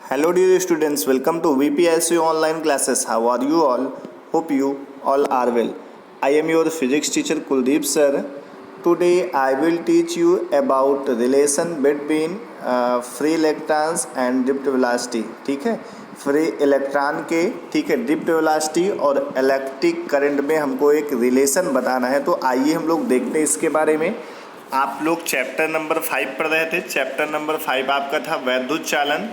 Hello dear students, welcome to VPSU online classes. How are you all? Hope you all are well. I am your physics teacher Kuldeep sir. Today I will teach you about relation between free electrons and drift velocity. ठीक है, free electron के drift velocity और electric current में हमको एक relation बताना है। तो आइए हम लोग देखते हैं इसके बारे में। आप लोग चैप्टर नंबर 5 पढ़ रहे थे। चैप्टर नंबर 5 आपका था वैद्युत चालन,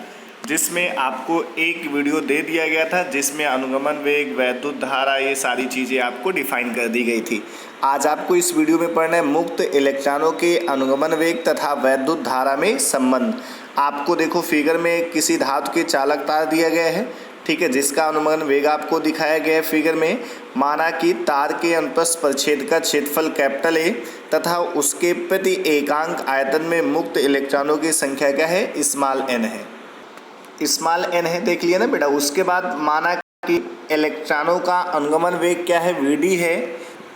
जिसमें आपको एक वीडियो दे दिया गया था जिसमें अनुगमन वेग, वैद्युत धारा, ये सारी चीज़ें आपको डिफाइन कर दी गई थी। आज आपको इस वीडियो में पढ़ना है मुक्त इलेक्ट्रॉनों के अनुगमन वेग तथा वैद्युत धारा में संबंध। आपको देखो फिगर में किसी धातु के चालक तार दिया गया है, ठीक है, जिसका अनुगमन वेग आपको दिखाया गया है फिगर में। माना कि तार के अनुप्रस्थ परिच्छेद का क्षेत्रफल कैपिटल ए तथा उसके प्रति एकांक आयतन में मुक्त इलेक्ट्रॉनों की संख्या क्या है, स्मॉल एन है। स्मॉल एन है, देख लिया ना बेटा। उसके बाद माना कि इलेक्ट्रॉनों का अनुगमन वेग क्या है, वीडी है।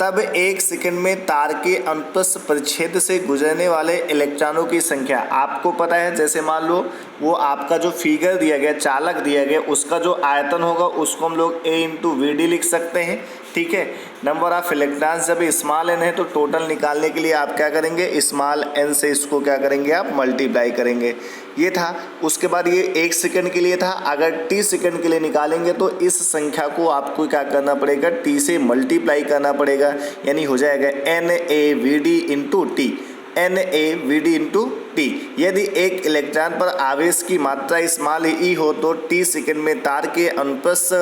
तब एक सेकंड में तार के अनुप्रस्थ परिच्छेद से गुजरने वाले इलेक्ट्रॉनों की संख्या आपको पता है। जैसे मान लो वो आपका जो फिगर दिया गया, चालक दिया गया, उसका जो आयतन होगा उसको हम लोग ए इंटू वी डी लिख सकते हैं, ठीक है। नंबर ऑफ इलेक्ट्रॉन्स जब स्मॉल एन है तो टोटल निकालने के लिए आप क्या करेंगे, स्मॉल एन से इसको क्या करेंगे, आप मल्टीप्लाई करेंगे। ये था। उसके बाद ये एक सेकंड के लिए था। अगर टी सेकंड के लिए निकालेंगे तो इस संख्या को आपको क्या करना पड़ेगा, टी से मल्टीप्लाई करना पड़ेगा, यानी हो जाएगा N A we D into t, n A we D into t. यदि एक इलेक्ट्रॉन पर आवेश की मात्रा स्मॉल ई हो तो टी सेकंड में तार के अनुप्रस्थ,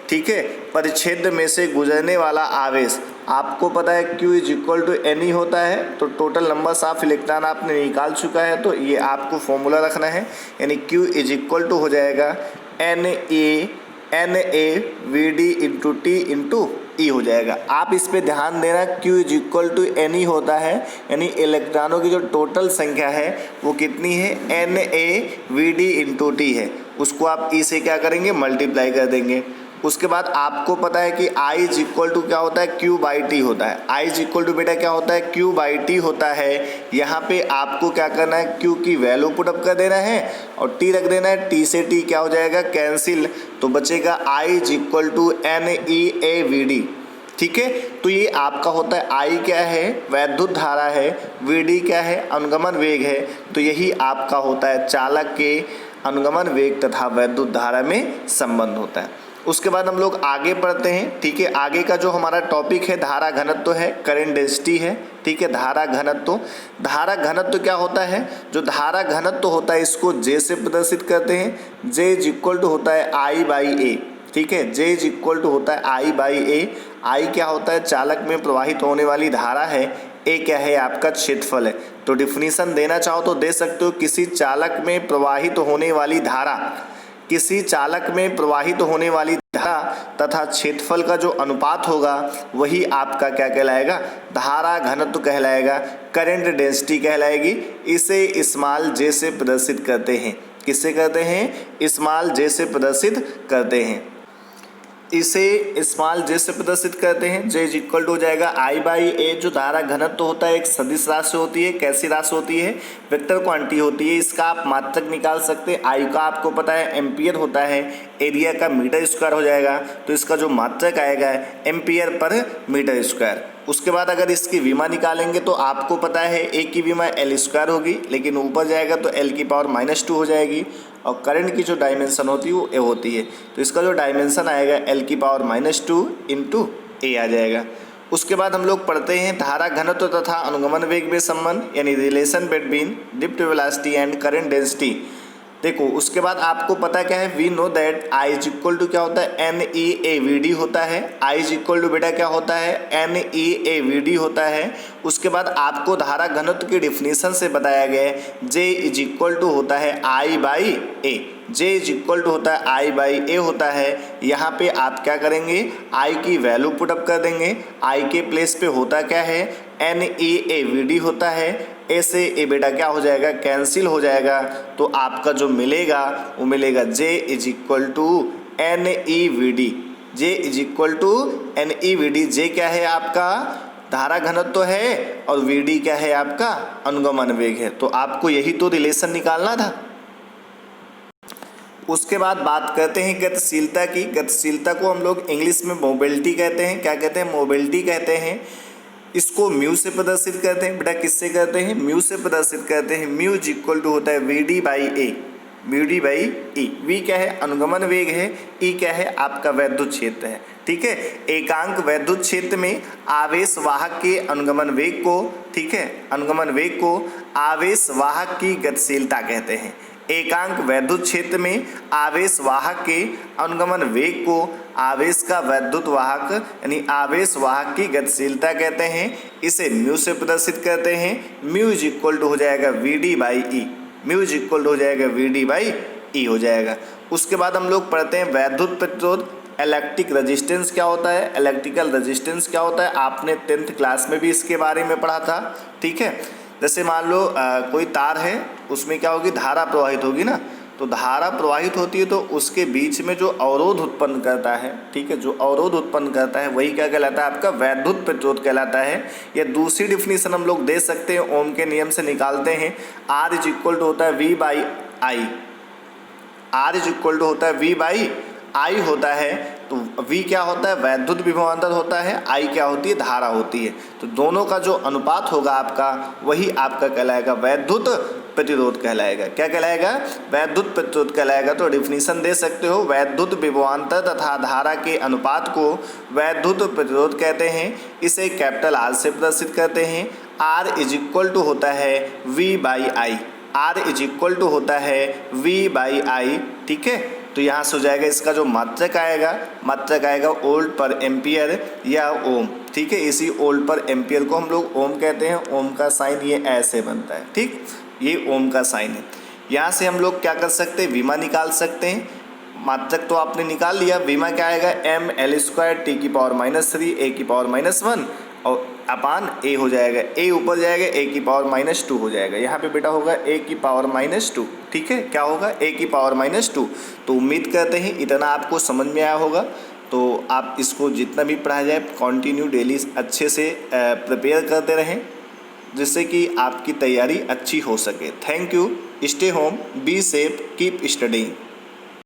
ठीक है, परिच्छेद में से गुजरने वाला आवेश आपको पता है Q is equal to N E होता है। तो टोटल नंबर्स ऑफ इलेक्ट्रॉन आपने निकाल चुका है, तो ये आपको फॉर्मूला रखना है, यानी Q इज इक्वल टू हो जाएगा N A we D into T into E हो जाएगा। आप इस पे ध्यान देना, Q is equal to N E होता है, यानी इलेक्ट्रॉनों की जो टोटल संख्या है वो कितनी है, n A we D into t है। उसको आप ई से क्या करेंगे, मल्टीप्लाई कर देंगे। उसके बाद आपको पता है कि I इज इक्वल टू क्या होता है, Q बाई टी होता है। I इज इक्वल टू बेटा क्या होता है, Q बाई टी होता है। यहाँ पे आपको क्या करना है, Q की वैल्यू पुटअप कर देना है और T रख देना है। T से T क्या हो जाएगा, कैंसिल, तो बचेगा I is equal to N e A we d, ठीक है। तो ये आपका होता है, I क्या है, वैद्युत धारा है, वी डी क्या है, अनुगमन वेग है। तो यही आपका होता है चालक के अनुगमन वेग तथा वैद्युत धारा में संबंध होता है। उसके बाद हम लोग आगे पढ़ते हैं, ठीक है। आगे का जो हमारा टॉपिक है धारा घनत्व है, करंट डेंसिटी है, ठीक है। धारा घनत्व क्या होता है, जो धारा घनत्व होता है इसको J से प्रदर्शित करते हैं। J इज इक्वल टू होता है I बाई ए, ठीक है। J इज इक्वल टू होता है I बाई ए। I क्या होता है, चालक में प्रवाहित होने वाली धारा है। ए क्या है, आपका क्षेत्रफल है। तो डिफिनीशन देना चाहो तो दे सकते हो, किसी चालक में प्रवाहित होने वाली धारा, किसी चालक में प्रवाहित होने वाली धारा तथा क्षेत्रफल का जो अनुपात होगा वही आपका क्या कहलाएगा, धारा घनत्व कहलाएगा, करंट डेंसिटी कहलाएगी। इसे स्मॉल जे से प्रदर्शित करते हैं। किससे करते हैं, स्मॉल जे से प्रदर्शित करते हैं। इसे स्मॉल जे से प्रदर्शित करते हैं। जे इज इक्वल टू हो जाएगा I बाई ए। जो धारा घनत्व होता है एक सदिश राशि होती है। कैसी राशि होती है, वेक्टर क्वांटिटी होती है। इसका आप मात्रक निकाल सकते हैं। I का आपको पता है एम्पियर होता है, एरिया का मीटर स्क्वायर हो जाएगा, तो इसका जो मात्रक आएगा एम्पियर पर मीटर स्क्वायर। उसके बाद अगर इसकी विमा निकालेंगे तो आपको पता है ए की विमा एल स्क्वायर होगी, लेकिन ऊपर जाएगा तो एल की पावर -2 हो जाएगी। और करंट की जो डायमेंशन होती है वो ए होती है, तो इसका जो डायमेंशन आएगा एल की पावर -2 इंटू ए आ जाएगा। उसके बाद हम लोग पढ़ते हैं धारा घनत्व तथा अनुगमन वेग में संबंध, यानी relation between drift velocity and current density. देखो उसके बाद आपको पता क्या है, we know that I is equal to क्या होता है, n e A we d होता है। I इज इक्वल टू बेटा क्या होता है, n e A we d होता है। उसके बाद आपको धारा घनत्व की डिफिनीशन से बताया गया है, J इज इक्वल टू होता है I by A. J is equal to होता है I बाई ए होता है। यहाँ पे आप क्या करेंगे, I की वैल्यू पुटअप कर देंगे। I के प्लेस पे होता क्या है, n e A we d होता है। ए से ए बेटा क्या हो जाएगा, कैंसिल हो जाएगा। तो आपका जो मिलेगा वो मिलेगा J is equal to N e v d. J is equal to N e v d. J क्या है आपका, धारा घनत्व है, और वी डी क्या है आपका, अनुगमन वेग है। तो आपको यही तो रिलेशन निकालना था। उसके बाद बात करते हैं गतिशीलता की। गतिशीलता को हम लोग इंग्लिश में मोबिलिटी कहते हैं। क्या कहते हैं? मोबिलिटी कहते हैं। इसको म्यू से प्रदर्शित करते हैं। बेटा किससे करते हैं? म्यू से प्रदर्शित करते हैं। म्यू इक्वल टू होता है we by A, mu d by e. V क्या है? अनुगमन वेग है। ई क्या है? आपका वैद्युत क्षेत्र है। ठीक है, एकांक वैद्युत क्षेत्र में आवेश वाहक के अनुगमन वेग को, ठीक है, अनुगमन वेग को आवेश वाहक की गतिशीलता कहते हैं। एकांक वैद्युत क्षेत्र में आवेश वाहक के अनुगमन वेग को आवेश का वैद्युत वाहक यानी आवेश वाहक की गतिशीलता कहते हैं। इसे म्यू से प्रदर्शित करते हैं। म्यू इक्वल टू हो जाएगा v d by e, mu equal to हो जाएगा वी डी बाई ई हो जाएगा। उसके बाद हम लोग पढ़ते हैं वैद्युत प्रतिरोध। इलेक्ट्रिक रेजिस्टेंस क्या होता है? इलेक्ट्रिकल रेजिस्टेंस क्या होता है? आपने 10th क्लास में भी इसके बारे में पढ़ा था। ठीक है, जैसे मान लो कोई तार है, उसमें क्या होगी? धारा प्रवाहित होगी ना। तो धारा प्रवाहित होती है तो उसके बीच में जो अवरोध उत्पन्न करता है, ठीक है, जो अवरोध उत्पन्न करता है वही क्या कहलाता है? आपका वैद्युत प्रतिरोध कहलाता है। या दूसरी डिफिनीशन हम लोग दे सकते हैं, ओम के नियम से निकालते हैं। आर इज इक्वल टू होता है we by I, R is equal to होता है वी बाई आई होता है। तो V क्या होता है? वैद्युत विभवांतर होता है। I क्या होती है? धारा होती है। तो दोनों का जो अनुपात होगा आपका, वही आपका कहलाएगा वैद्युत प्रतिरोध कहलाएगा। क्या कहलाएगा? वैद्युत प्रतिरोध कहलाएगा। तो डिफिनीशन दे सकते हो, वैद्युत विभवांतर तथा धारा के अनुपात को वैद्युत प्रतिरोध कहते हैं। इसे कैपिटल R से प्रदर्शित करते हैं। R इज इक्वल टू होता है V by I, R is equal to होता है V बाई आई। ठीक है, तो यहाँ से हो जाएगा इसका जो मात्रक आएगा वोल्ट पर एम्पियर या ओम। ठीक है, इसी वोल्ट पर एम्पियर को हम लोग ओम कहते हैं। ओम का साइन ये ऐसे बनता है। ठीक, ये ओम का साइन है। यहाँ से हम लोग क्या कर सकते हैं? विमा निकाल सकते हैं। मात्रक तो आपने निकाल लिया। विमा क्या आएगा? एम एल स्क्वायर टी की पावर -3 ए की पावर -1 और अपान ए हो जाएगा। ए ऊपर जाएगा, ए की पावर -2 हो जाएगा। यहाँ पे बेटा होगा ए की पावर -2। ठीक है, क्या होगा? ए की पावर -2। तो उम्मीद करते हैं इतना आपको समझ में आया होगा। तो आप इसको जितना भी पढ़ाया जाए कंटिन्यू डेली अच्छे से प्रिपेयर करते रहें, जिससे कि आपकी तैयारी अच्छी हो सके। Thank you. Stay home, be safe, keep studying.